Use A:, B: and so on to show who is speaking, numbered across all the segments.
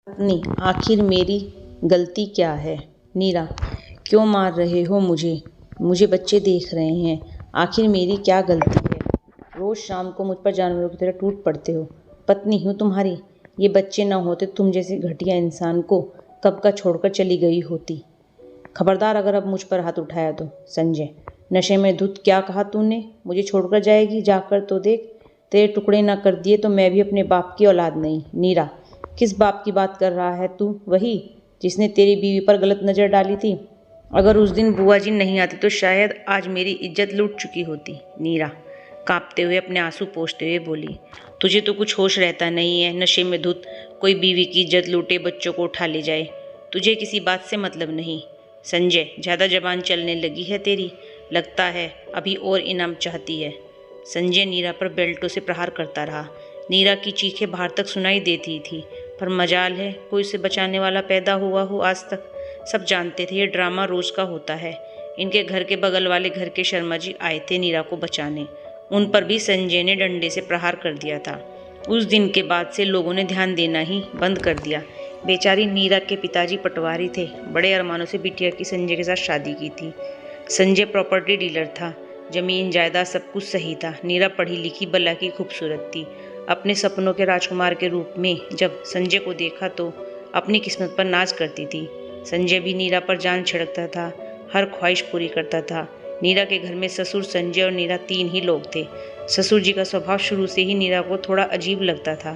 A: पत्नी, आखिर मेरी गलती क्या है? नीरा, क्यों मार रहे हो मुझे? मुझे बच्चे देख रहे हैं। आखिर मेरी क्या गलती है? रोज शाम को मुझ पर जानवरों की तरह टूट पड़ते हो। पत्नी हूँ तुम्हारी। ये बच्चे ना होते तुम जैसे घटिया इंसान को कब का छोड़कर चली गई होती। खबरदार अगर अब मुझ पर हाथ उठाया तो। संजय, नशे में धुत क्या कहा तूने? मुझे छोड़कर जाएगी? जाकर तो देख, तेरे टुकड़े ना कर दिए तो मैं भी अपने बाप की औलाद नहीं। नीरा, किस बाप की बात कर रहा है तू? वही जिसने तेरी बीवी पर गलत नज़र डाली थी। अगर उस दिन बुआ जी नहीं आती तो शायद आज मेरी इज्जत लूट चुकी होती। नीरा कांपते हुए अपने आंसू पोंछते हुए बोली, तुझे तो कुछ होश रहता नहीं है। नशे में धुत कोई बीवी की इज्जत लूटे, बच्चों को उठा ले जाए, तुझे किसी बात से मतलब नहीं। संजय, ज़्यादा जबान चलने लगी है तेरी। लगता है अभी और इनाम चाहती है। संजय नीरा पर बेल्टों से प्रहार करता रहा। नीरा की चीखें बाहर तक सुनाई देती थी, पर मजाल है कोई उसे बचाने वाला पैदा हुआ हो आज तक। सब जानते थे ये ड्रामा रोज का होता है। इनके घर के बगल वाले घर के शर्मा जी आए थे नीरा को बचाने। उन पर भी संजय ने डंडे से प्रहार कर दिया था। उस दिन के बाद से लोगों ने ध्यान देना ही बंद कर दिया। बेचारी नीरा के पिताजी पटवारी थे। बड़े अरमानों से बिटिया की संजय के साथ शादी की थी। संजय प्रॉपर्टी डीलर था। जमीन जायदाद सब कुछ सही था। नीरा पढ़ी लिखी भला की खूबसूरत थी। अपने सपनों के राजकुमार के रूप में जब संजय को देखा तो अपनी किस्मत पर नाज करती थी। संजय भी नीरा पर जान छिड़कता था, हर ख्वाहिश पूरी करता था। नीरा के घर में ससुर, संजय और नीरा तीन ही लोग थे। ससुर जी का स्वभाव शुरू से ही नीरा को थोड़ा अजीब लगता था,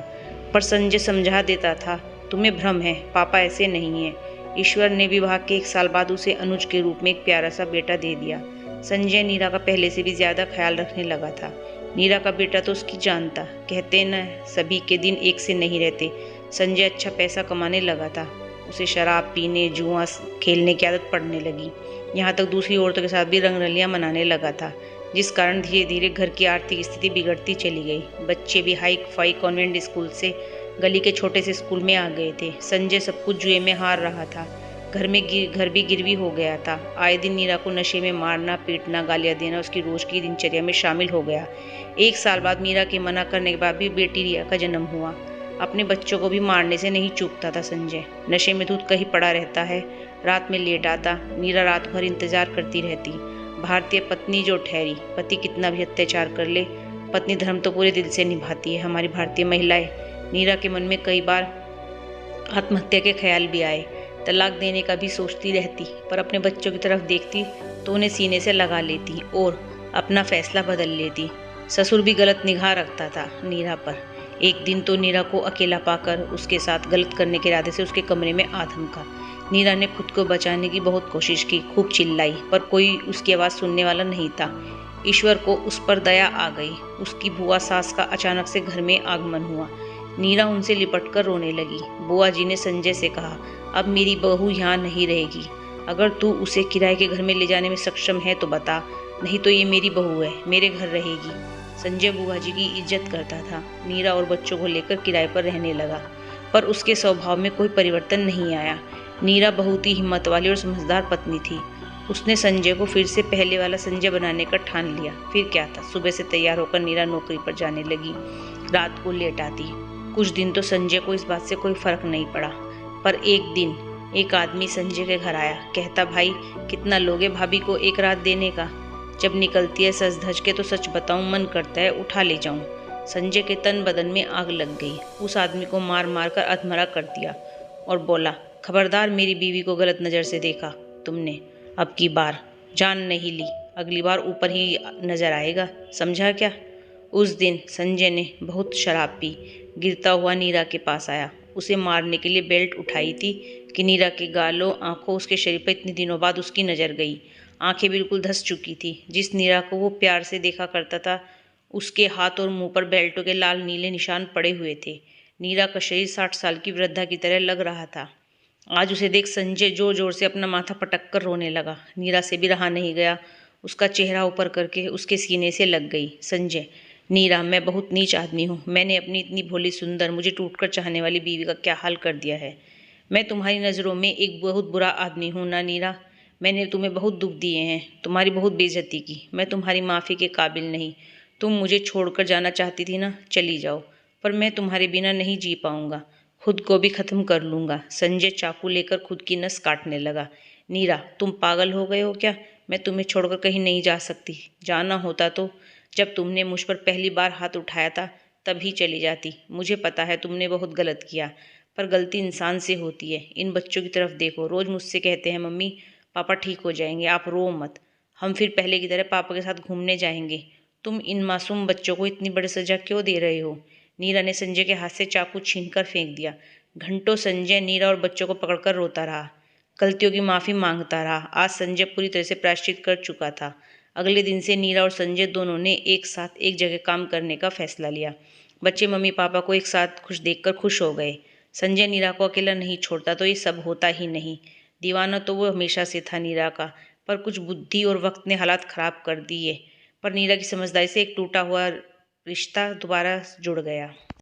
A: पर संजय समझा देता था, तुम्हें भ्रम है, पापा ऐसे नहीं है। ईश्वर ने विवाह के 1 साल बाद उसे अनुज के रूप में एक प्यारा सा बेटा दे दिया। संजय नीरा का पहले से भी ज्यादा ख्याल रखने लगा था। नीरा का बेटा तो उसकी जान था। कहते न सभी के दिन एक से नहीं रहते। संजय अच्छा पैसा कमाने लगा था। उसे शराब पीने, जुआ खेलने की आदत पड़ने लगी। यहाँ तक दूसरी औरतों के साथ भी रंगरलियां मनाने लगा था, जिस कारण धीरे धीरे घर की आर्थिक स्थिति बिगड़ती चली गई। बच्चे भी हाई फाई कॉन्वेंट स्कूल से गली के छोटे से स्कूल में आ गए थे। संजय सब कुछ जुए में हार रहा था। घर भी गिरवी हो गया था। आए दिन नीरा को नशे में मारना, पीटना, गालियां देना उसकी रोज की दिनचर्या में शामिल हो गया। 1 साल बाद मीरा के मना करने के बाद भी बेटी रिया का जन्म हुआ। अपने बच्चों को भी मारने से नहीं चूकता था संजय। नशे में धुत कहीं पड़ा रहता है, रात में लेट आता। नीरा रात भर इंतजार करती रहती। भारतीय पत्नी जो ठहरी, पति कितना भी अत्याचार कर ले, पत्नी धर्म तो पूरे दिल से निभाती है हमारी भारतीय महिलाएं। नीरा के मन में कई बार आत्महत्या के ख्याल भी आए, तलाक देने का भी सोचती रहती, पर अपने बच्चों की तरफ देखती तो उन्हें सीने से लगा लेती और अपना फैसला बदल लेती। ससुर भी गलत निगाह रखता था नीरा पर। एक दिन तो नीरा को अकेला पाकर उसके साथ गलत करने के इरादे से उसके कमरे में आ धमका। नीरा ने खुद को बचाने की बहुत कोशिश की, खूब चिल्लाई, पर कोई उसकी आवाज़ सुनने वाला नहीं था। ईश्वर को उस पर दया आ गई। उसकी बुआ सास का अचानक से घर में आगमन हुआ। नीरा उनसे लिपटकर रोने लगी। बुआ जी ने संजय से कहा, अब मेरी बहू यहाँ नहीं रहेगी। अगर तू उसे किराए के घर में ले जाने में सक्षम है तो बता, नहीं तो ये मेरी बहू है, मेरे घर रहेगी। संजय बुआ जी की इज्जत करता था। नीरा और बच्चों को लेकर किराए पर रहने लगा, पर उसके स्वभाव में कोई परिवर्तन नहीं आया। नीरा बहुत ही हिम्मत वाली और समझदार पत्नी थी। उसने संजय को फिर से पहले वाला संजय बनाने का ठान लिया। फिर क्या था, सुबह से तैयार होकर नीरा नौकरी पर जाने लगी, रात को लेट आती। कुछ दिन तो संजय को इस बात से कोई फर्क नहीं पड़ा, पर एक दिन एक आदमी संजय के घर आया। कहता, भाई कितना लोगे भाभी को एक रात देने का? जब निकलती है सज धज के तो सच बताऊं मन करता है उठा ले जाऊं। संजय के तन बदन में आग लग गई। उस आदमी को मार मार कर अधमरा कर दिया और बोला, खबरदार मेरी बीवी को गलत नज़र से देखा तुमने, अब की बार जान नहीं ली, अगली बार ऊपर ही नजर आएगा, समझा क्या? उस दिन संजय ने बहुत शराब पी, गिरता हुआ नीरा के पास आया। उसे मारने के लिए बेल्ट उठाई थी कि नीरा के गालों, आंखों, उसके शरीर पर इतने दिनों बाद उसकी नज़र गई। आंखें बिल्कुल धंस चुकी थी। जिस नीरा को वो प्यार से देखा करता था, उसके हाथ और मुंह पर बेल्टों के लाल नीले निशान पड़े हुए थे। नीरा का शरीर 60 साल की वृद्धा की तरह लग रहा था। आज उसे देख संजय जोर जोर से अपना माथा पटक कर रोने लगा। नीरा से भी रहा नहीं गया। उसका चेहरा ऊपर करके उसके सीने से लग गई। संजय, नीरा, मैं बहुत नीच आदमी हूँ। मैंने अपनी इतनी भोली सुंदर, मुझे टूटकर चाहने वाली बीवी का क्या हाल कर दिया है। मैं तुम्हारी नज़रों में एक बहुत बुरा आदमी हूँ ना नीरा। मैंने तुम्हें बहुत दुख दिए हैं, तुम्हारी बहुत बेइज्जती की। मैं तुम्हारी माफ़ी के काबिल नहीं। तुम मुझे छोड़कर जाना चाहती थी ना, चली जाओ, पर मैं तुम्हारे बिना नहीं जी पाऊंगा। खुद को भी खत्म कर लूँगा। संजय चाकू लेकर खुद की नस काटने लगा। नीरा, तुम पागल हो गए हो क्या? मैं तुम्हें छोड़कर कहीं नहीं जा सकती। जाना होता तो जब तुमने मुझ पर पहली बार हाथ उठाया था तभी चली जाती। मुझे पता है तुमने बहुत गलत किया, पर गलती इंसान से होती है। इन बच्चों की तरफ देखो, रोज़ मुझसे कहते हैं मम्मी पापा ठीक हो जाएंगे, आप रो मत, हम फिर पहले की तरह पापा के साथ घूमने जाएंगे। तुम इन मासूम बच्चों को इतनी बड़ी सजा क्यों दे रहे हो? नीरा ने संजय के हाथ से चाकू छीनकर फेंक दिया। घंटों संजय नीरा और बच्चों को पकड़कर रोता रहा, गलतियों की माफ़ी मांगता रहा। आज संजय पूरी तरह से प्रायश्चित कर चुका था। अगले दिन से नीरा और संजय दोनों ने एक साथ एक जगह काम करने का फैसला लिया। बच्चे मम्मी पापा को एक साथ खुश देखकर खुश हो गए। संजय नीरा को अकेला नहीं छोड़ता तो ये सब होता ही नहीं। दीवाना तो वो हमेशा से था नीरा का, पर कुछ बुद्धि और वक्त ने हालात ख़राब कर दिए। पर नीरा की समझदारी से एक टूटा हुआ रिश्ता दोबारा जुड़ गया।